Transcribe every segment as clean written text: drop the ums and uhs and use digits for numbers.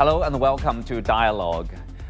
Hello and welcome to Dialogue.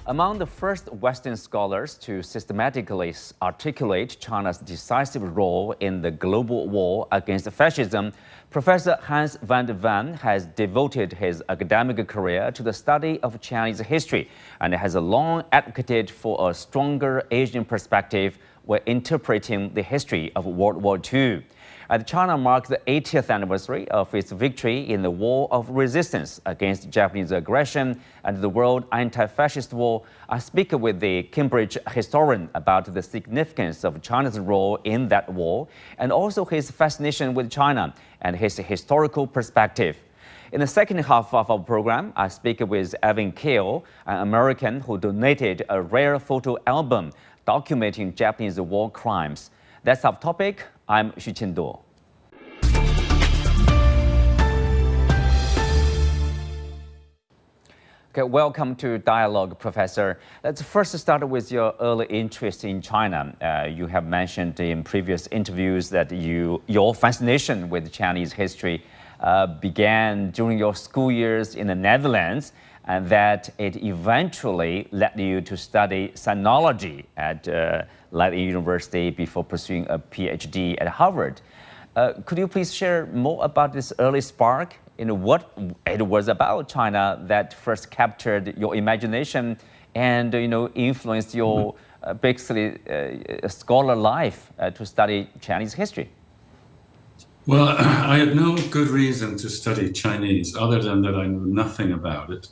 Among the first Western scholars to systematically articulate China's decisive role in the global war against fascism, Professor Hans van der Ven has devoted his academic career to the study of Chinese history and has long advocated for a stronger Asian perspective when interpreting the history of World War II. As China marks the 80th anniversary of its victory in the War of Resistance against Japanese aggression and the World Anti-Fascist War, I speak with the Cambridge historian about the significance of China's role in that war and also his fascination with China and his historical perspective. In the second half of our program, I speak with Evan Keel, an American who donated a rare photo album documenting Japanese war crimes. That's our topic. I'm Xu Qinduo. Okay, welcome to Dialogue, Professor. Let's first start with your early interest in China. You have mentioned in previous interviews that your fascination with Chinese history began during your school years in the Netherlands, and that it eventually led you to study sinology at Leiden University before pursuing a PhD at Harvard. Could you please share more about this early spark? What it was about China that first captured your imagination and influenced your basically scholar life to study Chinese history? Well, I had no good reason to study Chinese other than that I knew nothing about it,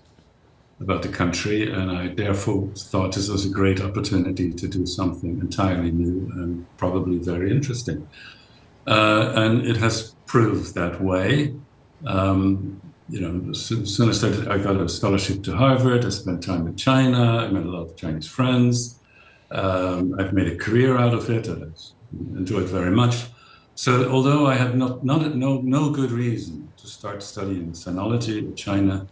about the country, and I therefore thought this was a great opportunity to do something entirely new and probably very interesting. And it has proved that way. As soon as I got a scholarship to Harvard, I spent time in China, I met a lot of Chinese friends. I've made a career out of it, and I enjoyed it very much. So although I had no good reason to start studying sinology in China,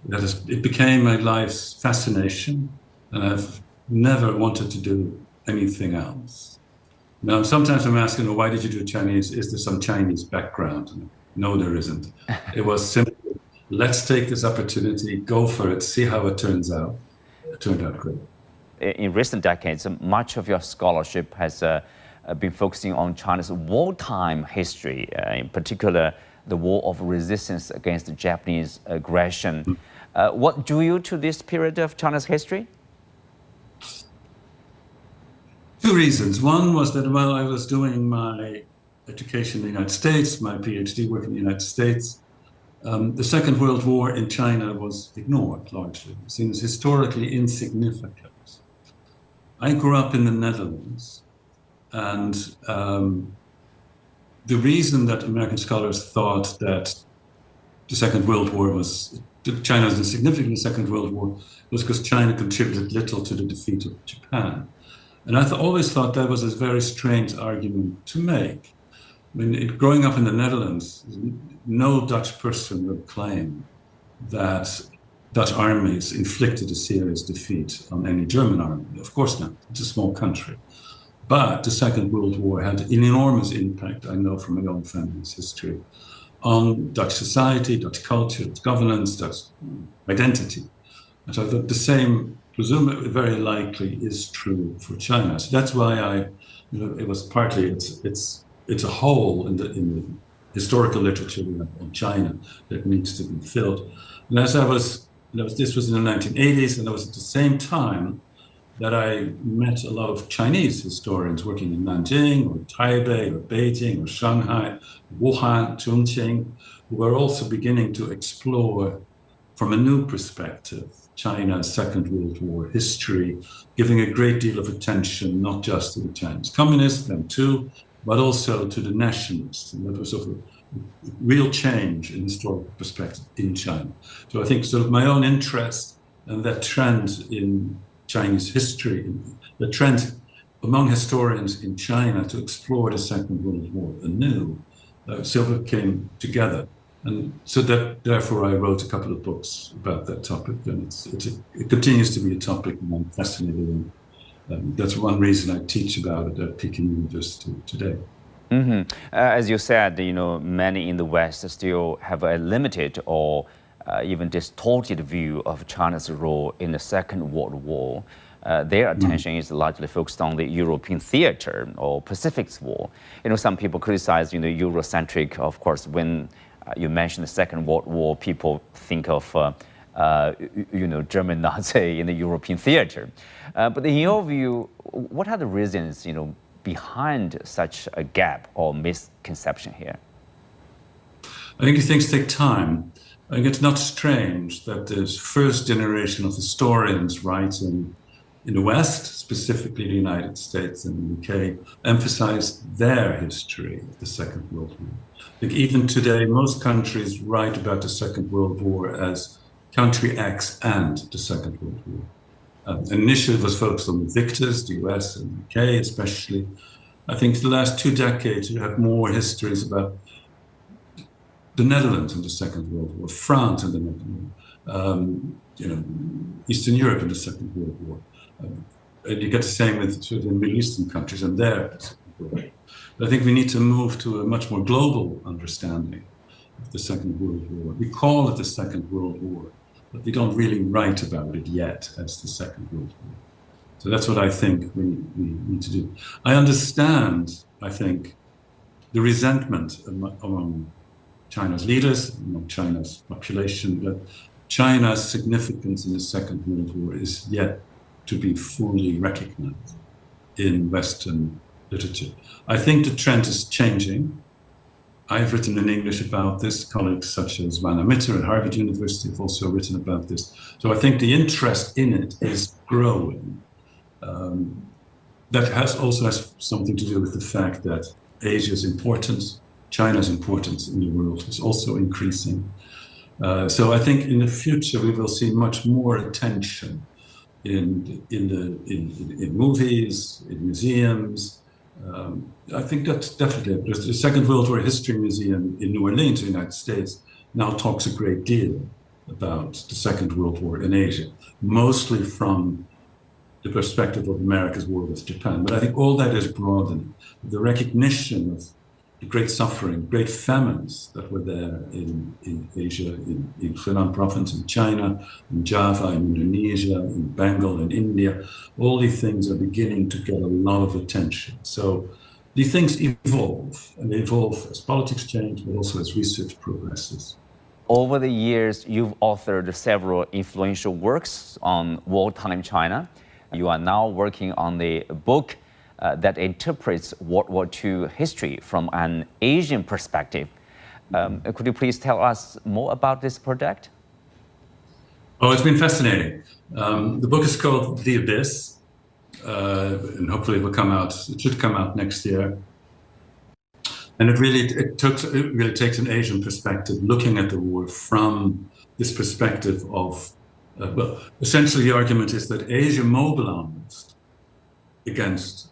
it became my life's fascination, and I've never wanted to do anything else. Now, sometimes I'm asking, why did you do Chinese? Is there some Chinese background? No, there isn't. It was simply, let's take this opportunity, go for it, see how it turns out. It turned out great. In recent decades, much of your scholarship has been focusing on China's wartime history, in particular, the War of Resistance against Japanese aggression. What drew you to this period of China's history? Two reasons. One was that while I was doing my education in the United States, my PhD work in the United States, the Second World War in China was ignored largely, seen as historically insignificant. I grew up in the Netherlands, and the reason that American scholars thought that the Second World War China was insignificant in the Second World War was because China contributed little to the defeat of Japan. And I always thought that was a very strange argument to make. I mean, growing up in the Netherlands, no Dutch person would claim that Dutch armies inflicted a serious defeat on any German army. Of course not. It's a small country. But the Second World War had an enormous impact, I know from my own family's history, on Dutch society, Dutch culture, Dutch governance, Dutch identity. And so I thought the same, presumably very likely, is true for China. So that's why it was partly, it's a hole in the historical literature on China that needs to be filled. And as this was in the 1980s, and it was at the same time that I met a lot of Chinese historians working in Nanjing or Taipei or Beijing or Shanghai, Wuhan, Chongqing, who were also beginning to explore from a new perspective China's Second World War history, giving a great deal of attention not just to the Chinese communists, them too, but also to the nationalists. And that was sort of a real change in historical perspective in China. So I think sort of my own interest and that trend in Chinese history, the trend among historians in China to explore the Second World War anew, sort of came together. And so that, therefore, I wrote a couple of books about that topic, and it continues to be a topic I'm fascinated in. That's one reason I teach about it at Peking University today. Mm-hmm. As you said, many in the West still have a limited or even distorted view of China's role in the Second World War. Their attention is largely focused on the European theater or Pacific's war. Some people criticize, Eurocentric. Of course, when you mention the Second World War, people think of, German Nazi in the European theater. But in your view, what are the reasons, behind such a gap or misconception here? I think these things take time. I think it's not strange that this first generation of historians writing in the West, specifically the United States and the UK, emphasized their history of the Second World War. I think even today, most countries write about the Second World War as country X and the Second World War. Initially, it was focused on the victors, the US and the UK especially. I think the last 2 decades, you have more histories about the Netherlands in the Second World War, France in the Netherlands, Eastern Europe in the Second World War. And you get the same with sort of the Middle Eastern countries and their Second World War. But I think we need to move to a much more global understanding of the Second World War. We call it the Second World War, but we don't really write about it yet as the Second World War. So that's what I think we need to do. I understand, I think, the resentment among China's leaders, among China's population, that China's significance in the Second World War is yet to be fully recognized in Western literature. I think the trend is changing. I've written in English about this. Colleagues such as Vanna Mitter at Harvard University have also written about this. So I think the interest in it is growing. That also has something to do with the fact that Asia's importance, China's importance in the world is also increasing. So I think in the future we will see much more attention in movies, in museums. I think that's definitely the Second World War History Museum in New Orleans, in the United States, now talks a great deal about the Second World War in Asia, mostly from the perspective of America's war with Japan. But I think all that is broadening. The recognition of the great suffering, great famines that were there in Asia, in Hunan province, in China, in Java, in Indonesia, in Bengal, in India. All these things are beginning to get a lot of attention. So these things evolve, and they evolve as politics change, but also as research progresses. Over the years, you've authored several influential works on wartime China. You are now working on the book that interprets World War II history from an Asian perspective. Could you please tell us more about this project? Oh, it's been fascinating. The book is called The Abyss, and hopefully it should come out next year. And it really takes an Asian perspective, looking at the war from this perspective of, essentially the argument is that Asia mobilized against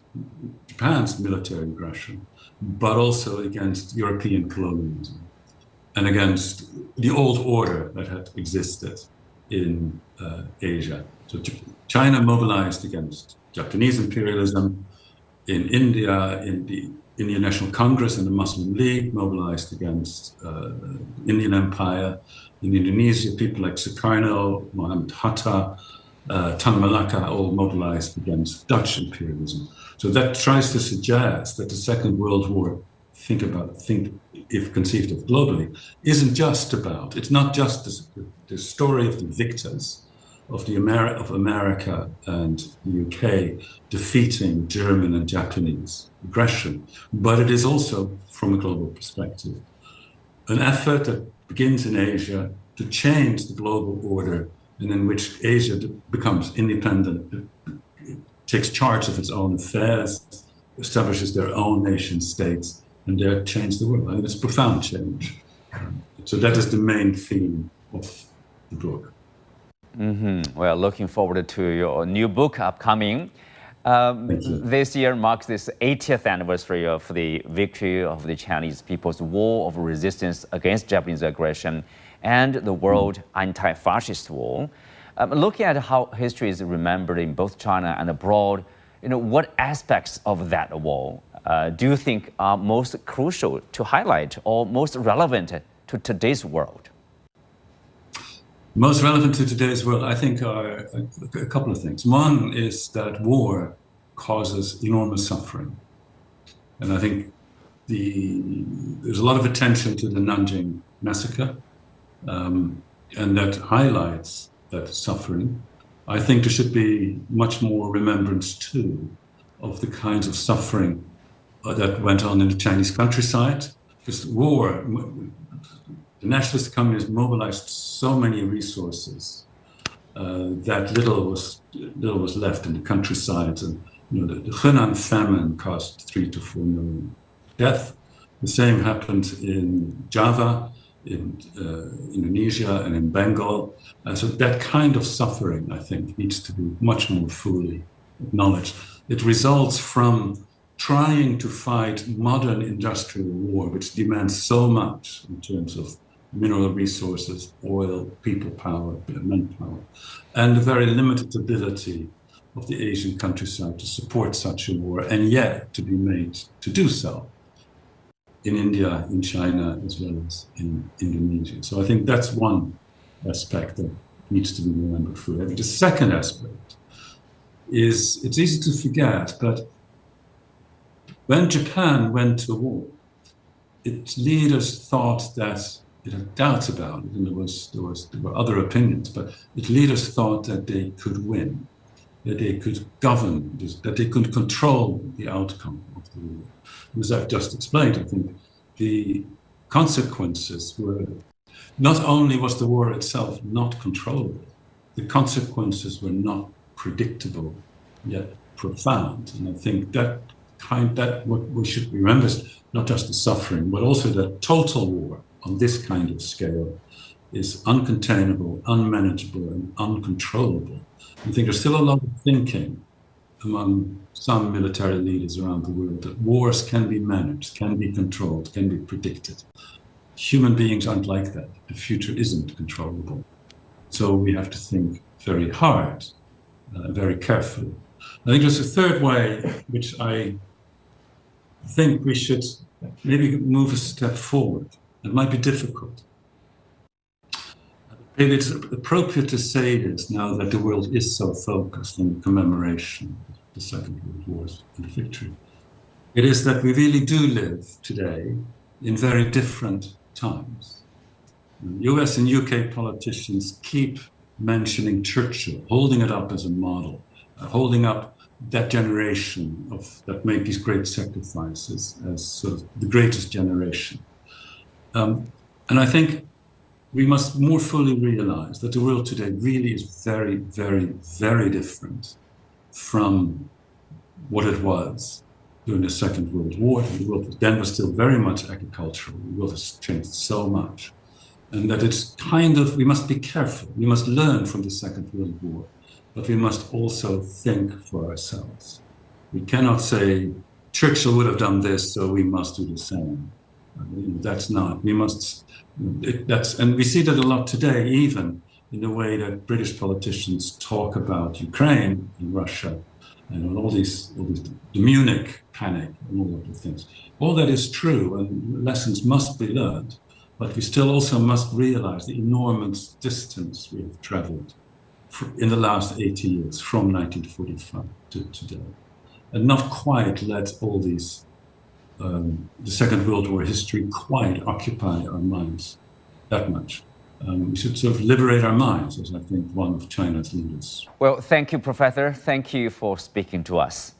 Japan's military aggression, but also against European colonialism and against the old order that had existed in Asia. So China mobilized against Japanese imperialism. In India, in the Indian National Congress and the Muslim League mobilized against the Indian Empire. In Indonesia, people like Sukarno, Muhammad Hatta, Tan Malaka all mobilized against Dutch imperialism. So that tries to suggest that the Second World War, if conceived of globally, it's not just the story of the victors of America and the UK defeating German and Japanese aggression, but it is also, from a global perspective, an effort that begins in Asia to change the global order, and in which Asia becomes independent, takes charge of its own affairs, establishes their own nation states, and there change the world. I mean, it's profound change. So that is the main theme of the book. Well, looking forward to your new book upcoming. This year marks this 80th anniversary of the victory of the Chinese People's War of Resistance against Japanese aggression and the World Anti-Fascist War. Looking at how history is remembered in both China and abroad, what aspects of that war do you think are most crucial to highlight or most relevant to today's world? Most relevant to today's world, I think, are a couple of things. One is that war causes enormous suffering. And I think there's a lot of attention to the Nanjing massacre, and that highlights that suffering. I think there should be much more remembrance, too, of the kinds of suffering that went on in the Chinese countryside. Because war, the nationalist communists mobilized so many resources that little was left in the countryside. And the Hunan famine caused 3 to 4 million deaths. The same happened in Java, in Indonesia, and in Bengal. And so that kind of suffering, I think, needs to be much more fully acknowledged. It results from trying to fight modern industrial war, which demands so much in terms of mineral resources, oil, people power, manpower, and the very limited ability of the Asian countryside to support such a war, and yet to be made to do so in India, in China, as well as in Indonesia. So I think that's one aspect that needs to be remembered fully. The second aspect is, it's easy to forget, but when Japan went to war, its leaders thought that, it had doubts about it, and there were other opinions, but its leaders thought that they could win, that they could govern, that they could control the outcome of the war. As I've just explained, I think the consequences were, not only was the war itself not controllable, the consequences were not predictable, yet profound. And I think that what we should remember is not just the suffering, but also that total war on this kind of scale is uncontainable, unmanageable, and uncontrollable. I think there's still a lot of thinking among some military leaders around the world that wars can be managed, can be controlled, can be predicted. Human beings aren't like that. The future isn't controllable. So we have to think very hard, very carefully. I think there's a third way, which I think we should maybe move a step forward. It might be difficult. Maybe it's appropriate to say this now that the world is so focused on the commemoration of the Second World War and the victory. It is that we really do live today in very different times. US and UK politicians keep mentioning Churchill, holding it up as a model, holding up that generation that made these great sacrifices as sort of the greatest generation. And I think we must more fully realize that the world today really is very, very, very different from what it was during the Second World War. The world then was still very much agricultural. The world has changed so much. And that it's we must be careful. We must learn from the Second World War, but we must also think for ourselves. We cannot say, Churchill would have done this, so we must do the same. That's not. We must. And we see that a lot today, even in the way that British politicians talk about Ukraine and Russia, and all these the Munich panic and all of the things. All that is true, and lessons must be learned. But we still also must realize the enormous distance we have traveled in the last 80 years, from 1945 to today, and not quite let all these the Second World War history quite occupy our minds that much. We should sort of liberate our minds, as I think one of China's leaders. Well, thank you, Professor. Thank you for speaking to us.